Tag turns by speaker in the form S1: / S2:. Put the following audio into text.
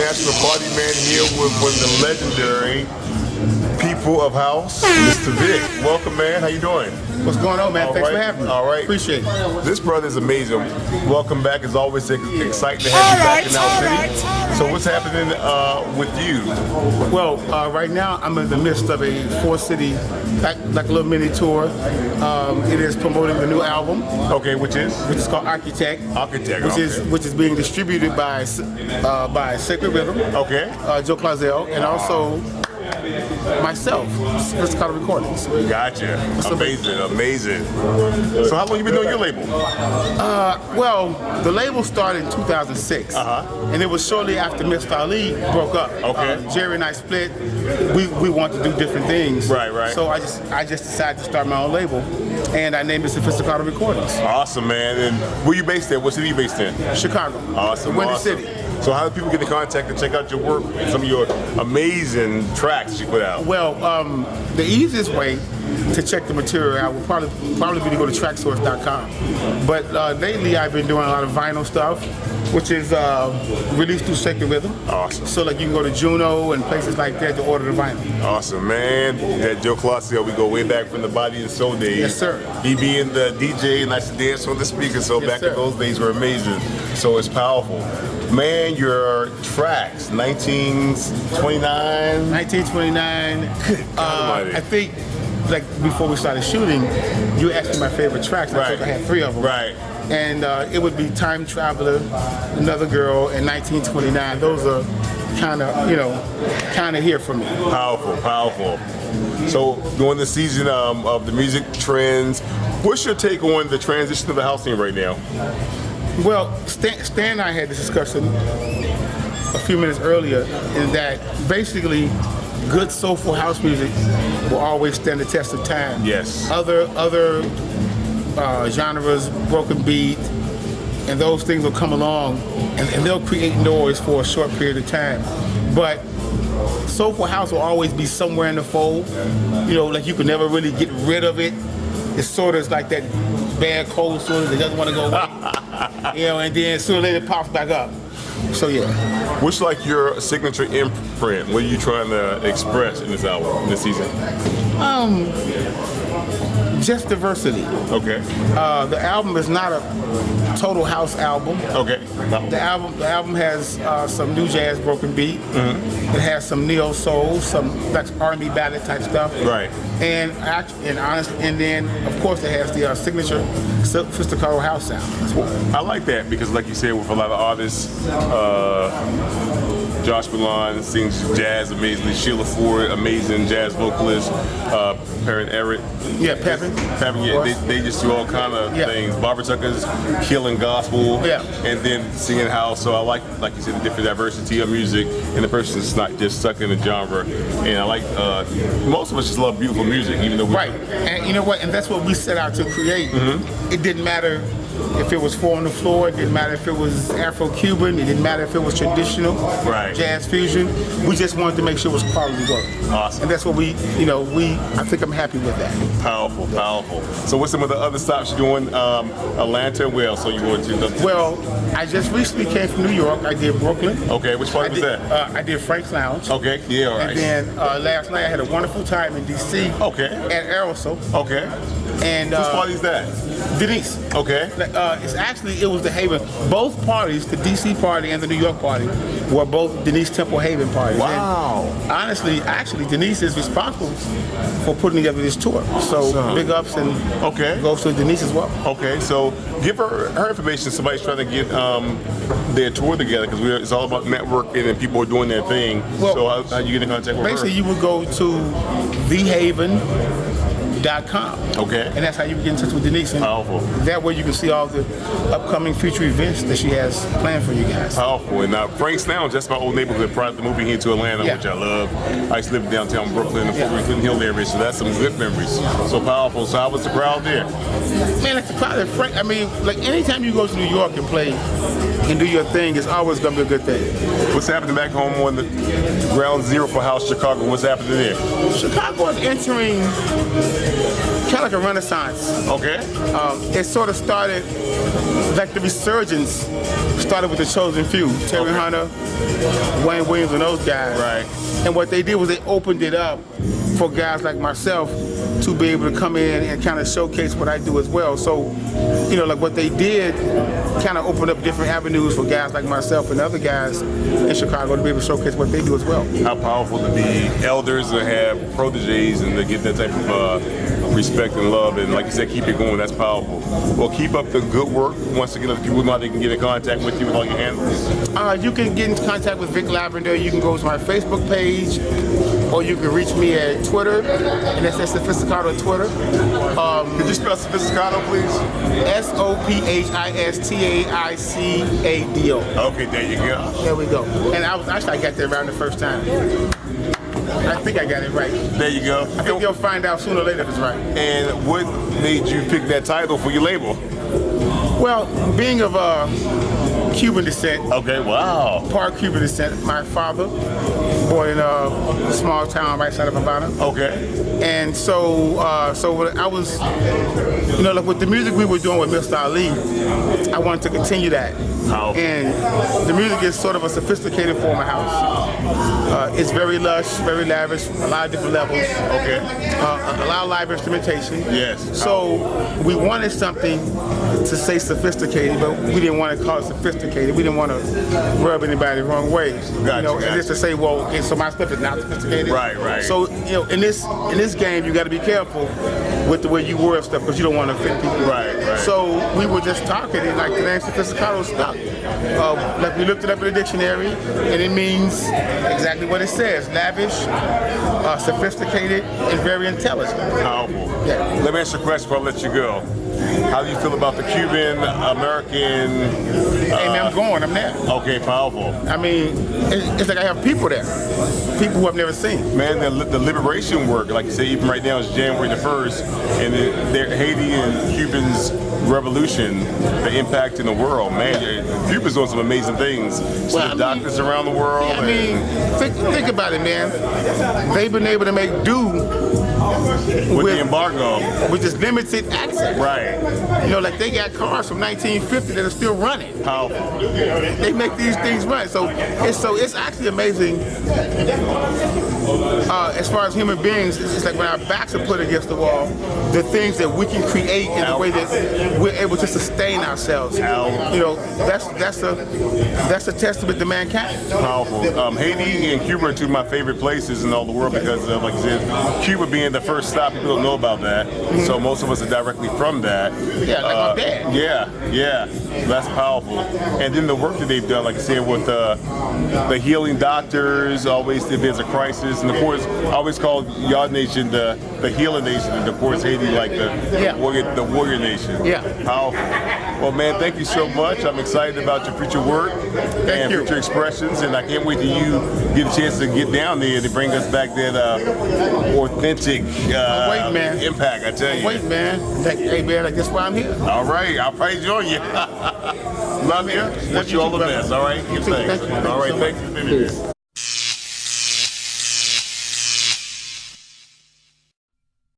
S1: International Party Man here with one of the legendary people of house, Mr. Vick. Welcome, man. How you doing?
S2: What's going on, man? Thanks for having me.
S1: All right.
S2: Appreciate it.
S1: This brother is amazing. Welcome back. It's always exciting to have you back in our city. So what's happening with you?
S2: Well, right now I'm in the midst of a four-city, like a little mini tour. It is promoting the new album.
S1: Okay, which is
S2: called Architect.
S1: Architect.
S2: Which is being distributed by Sacred Rhythm.
S1: Okay.
S2: Joe Clazel, and also myself, Sophisticado Recordings.
S1: Gotcha. Amazing. So how long you been doing your label?
S2: Well, the label started in 2006, and it was shortly after Mr. Ali broke up.
S1: Okay.
S2: Jerry and I split. We wanted to do different things.
S1: Right.
S2: So I just decided to start my own label, and I named it Sophisticado Recordings.
S1: Awesome, man. And where you based in? What city you based in?
S2: Chicago.
S1: Awesome.
S2: Windy City.
S1: So how do people get in contact and check out your work, some of your amazing tracks you put out?
S2: Well, the easiest way to check the material out would probably be to go to tracksource.com. But lately I've been doing a lot of vinyl stuff, which is released through Sacred Rhythm.
S1: Awesome.
S2: So like you can go to Juno and places like that to order the vinyl.
S1: Awesome, man. That Joe Clazel, we go way back from the Body and Soul days.
S2: Yes, sir.
S1: He being the DJ and I used to dance on the speaker, so
S2: Yes,
S1: back
S2: sir.
S1: in those days were amazing. So it's powerful. Man, your tracks, 1929.
S2: 1929. I think, like before we started shooting, you asked me my favorite tracks. I think I had 3 of them.
S1: Right.
S2: And it would be Time Traveler, Another Girl, and 1929. Those are kind of here for me.
S1: Powerful. So during the season of the music trends, what's your take on the transition to the house scene right now?
S2: Well, Stan and I had this discussion a few minutes earlier, in that basically good soulful house music will always stand the test of time.
S1: Yes.
S2: Other genres, broken beat, and those things will come along and they'll create noise for a short period of time. But soulful house will always be somewhere in the fold. Like you can never really get rid of it. It's sort of like that bad cold sore that doesn't want to go away. And then sooner or later it pops back up. So yeah.
S1: What's like your signature imprint? What are you trying to express in this album, this season?
S2: Just diversity.
S1: Okay.
S2: The album is not a total house album.
S1: Okay. No.
S2: The album has some new jazz broken beat. It has some neo soul, some like R&B ballad type stuff.
S1: Right.
S2: And then of course it has the signature Sophisticado house sound.
S1: I like that because, like you said, with a lot of artists, Josh Milan sings jazz amazingly. Sheila Ford, amazing jazz vocalist. Perrin Everett.
S2: Yeah, Pevin.
S1: Yeah, they just do all kind of things. Barbara Tucker's killing gospel, and then singing house. So I like you said, the different diversity of music, and the person's not just stuck in a genre. And I like most of us just love beautiful music, even though
S2: And you know what? And that's what we set out to create. It didn't matter if it was 4 on the floor, it didn't matter if it was Afro-Cuban, it didn't matter if it was traditional, jazz fusion. We just wanted to make sure it was quality work.
S1: Awesome.
S2: And that's what I think I'm happy with that.
S1: Powerful. So what's some of the other stops you're doing? Atlanta, where else are you going to?
S2: Well, I just recently came from New York. I did Brooklyn.
S1: Okay, which part was that?
S2: I did Frank's Lounge.
S1: Okay, yeah, all right.
S2: And then last night I had a wonderful time in D.C.
S1: Okay.
S2: At Erosol.
S1: Okay.
S2: And
S1: whose party is that?
S2: Denise.
S1: Okay.
S2: It was the Haven. Both parties, the DC party and the New York party, were both Denise Temple Haven parties.
S1: Wow.
S2: And actually, Denise is responsible for putting together this tour. So big ups and goes to Denise as well.
S1: Okay, so give her information. Somebody's trying to get their tour together because it's all about networking and people are doing their thing. Well, so how you get in contact with her?
S2: Basically, you would go to thehaven.com.
S1: Okay.
S2: And that's how you get in touch with Denise. And
S1: powerful.
S2: That way you can see all the upcoming future events that she has planned for you guys.
S1: Powerful. And Frank's Lounge, that's my old neighborhood prior to moving here to Atlanta, which I love. I used to live downtown Brooklyn, the Fort Clinton Hill area, so that's some good memories. So powerful. So how was the crowd there?
S2: Man, it's the crowd at Frank. I mean, like anytime you go to New York and play and do your thing, it's always going to be a good thing.
S1: What's happening back home on the ground zero for House Chicago? What's happening there?
S2: Chicago is entering kind of like a renaissance.
S1: Okay.
S2: It sort of started, like the resurgence started with the Chosen Few, Terry Hunter, Wayne Williams, and those guys.
S1: Right.
S2: And what they did was they opened it up for guys like myself to be able to come in and kind of showcase what I do as well. So, you know, like what they did kind of opened up different avenues for guys like myself and other guys in Chicago to be able to showcase what they do as well.
S1: How powerful to be elders to have proteges and to get that type of respect and love, and like you said, keep it going. That's powerful. Well, keep up the good work. Once again, if people know they can get in contact with you with all your handles.
S2: You can get in contact with Vick Lavender. You can go to my Facebook page, or you can reach me at Twitter, and that's at Sophisticado Twitter.
S1: Could you spell Sophisticado, please?
S2: Sophistiacado.
S1: Okay, there you go.
S2: There we go. And I got that around the first time. I think I got it right.
S1: There you go.
S2: I think you'll find out sooner or later if it's right.
S1: And what made you pick that title for your label?
S2: Well, being of Cuban descent.
S1: Okay, wow.
S2: Part Cuban descent. My father, born in a small town right side of Havana.
S1: Okay.
S2: And so when I was, you know, like with the music we were doing with Mr. Ali, I wanted to continue that.
S1: How?
S2: And the music is sort of a sophisticated form of house. It's very lush, very lavish, a lot of different levels.
S1: Okay.
S2: A lot of live instrumentation.
S1: Yes.
S2: So we wanted something to say sophisticated, but we didn't want to call it sophisticated. We didn't want to rub anybody the wrong way.
S1: Gotcha,
S2: And just to say, well, okay, so my stuff is not sophisticated.
S1: Right, right.
S2: So, you know, in this game, you got to be careful with the way you word stuff because you don't want to offend people.
S1: Right, right.
S2: So we were just talking, and like the name Sophisticado stuck. Like we looked it up in the dictionary, and it means exactly what it says: lavish, sophisticated, and very intelligent.
S1: Powerful.
S2: Yeah.
S1: Let me ask you a question before I let you go. How do you feel about the Cuban American?
S2: Hey man, I'm going. I'm there.
S1: Okay, powerful.
S2: I mean, it's like I have people there, people who I've never seen.
S1: Man, the liberation work, like you say, even right now is January the 1st, and Haiti and Cubans' revolution, the impact in the world. Man, Cuba's doing some amazing things. Well, doctors around the world.
S2: Yeah, I mean, think about it, man. They've been able to make do
S1: with the embargo,
S2: with just limited access.
S1: Right.
S2: You know, like they got cars from 1950 that are still running.
S1: Powerful.
S2: They make these things run. So it's actually amazing. As far as human beings, it's like when our backs are put against the wall, the things that we can create in a way that we're able to sustain ourselves. You know, that's a testament to mankind.
S1: Powerful. Haiti and Cuba are two of my favorite places in all the world because, like you said, Cuba being the first stop, people don't know about that. Mm-hmm. So most of us are directly from that.
S2: Yeah, like my dad.
S1: Yeah. That's powerful. And then the work that they've done, like I said, with the healing doctors, always if there's a crisis, and of course, I always call y'all nation the healing nation, and of course Haiti like the warrior nation.
S2: Yeah.
S1: Powerful. Well, man, thank you so much. I'm excited about your future work and future expressions, and I can't wait till you get a chance to get down there to bring us back that authentic impact. I tell you.
S2: Wait, man. Hey, man, like that's why I'm here.
S1: All right, I'll probably join you. Love you. Wish you all the best. All right.
S2: Thank you.
S1: All right. Thank you for being here.